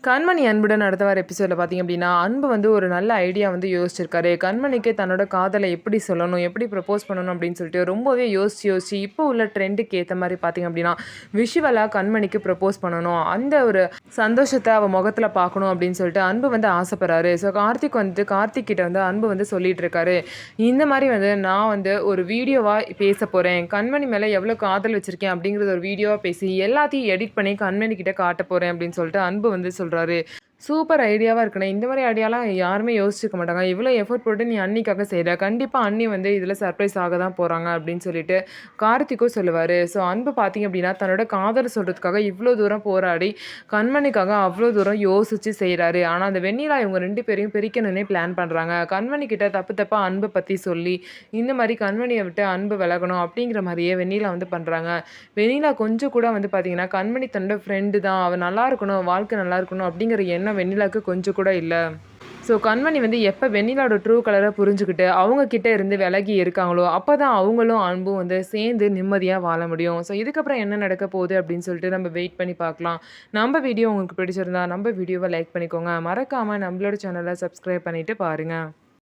கண்மணி அன்புடன் அடுத்த வார எபிசோடில் பார்த்தீங்க அப்படின்னா, அன்பு வந்து ஒரு நல்ல ஐடியா வந்து யோசிச்சிருக்காரு. கண்மணிக்கு தன்னோட காதலை எப்படி சொல்லணும், எப்படி ப்ரப்போஸ் பண்ணணும் அப்படின்னு சொல்லிட்டு ரொம்பவே யோசிச்சு இப்போ உள்ள ட்ரெண்டுக்கு ஏற்ற மாதிரி பார்த்தீங்க அப்படின்னா, விஷுவலா கண்மணிக்கு ப்ரப்போஸ் பண்ணணும். அந்த ஒரு சந்தோஷத்தை அவள் முகத்தில் பார்க்கணும் அப்படின்னு சொல்லிட்டு அன்பு வந்து ஆசைப்படுறாரு. ஸோ கார்த்திக் கிட்ட வந்து அன்பு வந்து சொல்லிட்டு இருக்காரு. இந்த மாதிரி வந்து நான் வந்து ஒரு வீடியோவாக பேச போகிறேன். கண்மணி மேலே எவ்வளோ காதல் வச்சுருக்கேன் அப்படிங்கிறத ஒரு வீடியோவாக பேசி எல்லாத்தையும் எடிட் பண்ணி கண்மணி கிட்ட காட்ட போகிறேன் அப்படின்னு சொல்லிட்டு அன்பு வந்து சொல்கிறாரு. சூப்பர் ஐடியாவா இருக்குண்ணே. இந்த மாரி ஐடியாலாம் யாருமே யோசிச்சுக்க மாட்டாங்க. இவ்ளோ எஃபோர்ட் போட்டு நீ அண்ணிக்காக செய்ற. கண்டிப்பா அண்ணி வந்து இதில சர்ப்ரைஸ் ஆக தான் போறாங்க அப்படின்னு சொல்லிட்டு கார்த்திக்கும் சொல்லுவாரு. ஸோ அன்பு பார்த்தீங்க அப்படின்னா, தன்னோட காதல சொல்றதுக்காக இவ்ளோ தூரம் போராடி, கண்மணிக்காக அவ்ளோ தூரம் யோசிச்சு செய்றாரு. ஆனா அந்த வெண்ணிலா இவங்க 2 பேரையும் பிரிக்கணும்னே பிளான் பண்றாங்க. கண்மணி கிட்ட தப்பு தப்பா அன்ப பத்தி சொல்லி, இந்த மாரி கண்மணிய விட்டு அன்பு விலகணும் அப்படிங்கிற மாரியே வெண்ணிலா வந்து பண்றாங்க. வெண்ணிலா கொஞ்சம் கூட வந்து பார்த்தீங்கன்னா, கண்மணி தன்னோட ஃப்ரெண்டு தான். அவ நல்லா இருக்கணும், வாழ்க்கை நல்லா இருக்கணும் அப்படிங்கிற எண்ணம் வெண்ணிலாக்கு கொஞ்சம் கூட இல்ல. ஸோ கண்மணி வந்து எப்ப வெண்ணிலாவோட ட்ரூ கலர புரிஞ்சுகிட்டு, அவங்க கிட்ட இருந்து விலகி இருக்காங்களோ, அப்பதான் அவங்களும் அன்பும் வந்து சேர்ந்து நிம்மதியா வாழ முடியும். ஸோ இதுக்கப்புறம் என்ன நடக்க போகுது அப்படின்னு சொல்லிட்டு நம்ம வெயிட் பண்ணி பார்க்கலாம். நம்ம வீடியோ உங்களுக்கு பிடிச்சிருந்தா, நம்ம வீடியோவ லைக் பண்ணிக்கோங்க. மறக்காம நம்மளோட சேனல சப்ஸ்கிரைப் பண்ணிட்டு பாருங்க.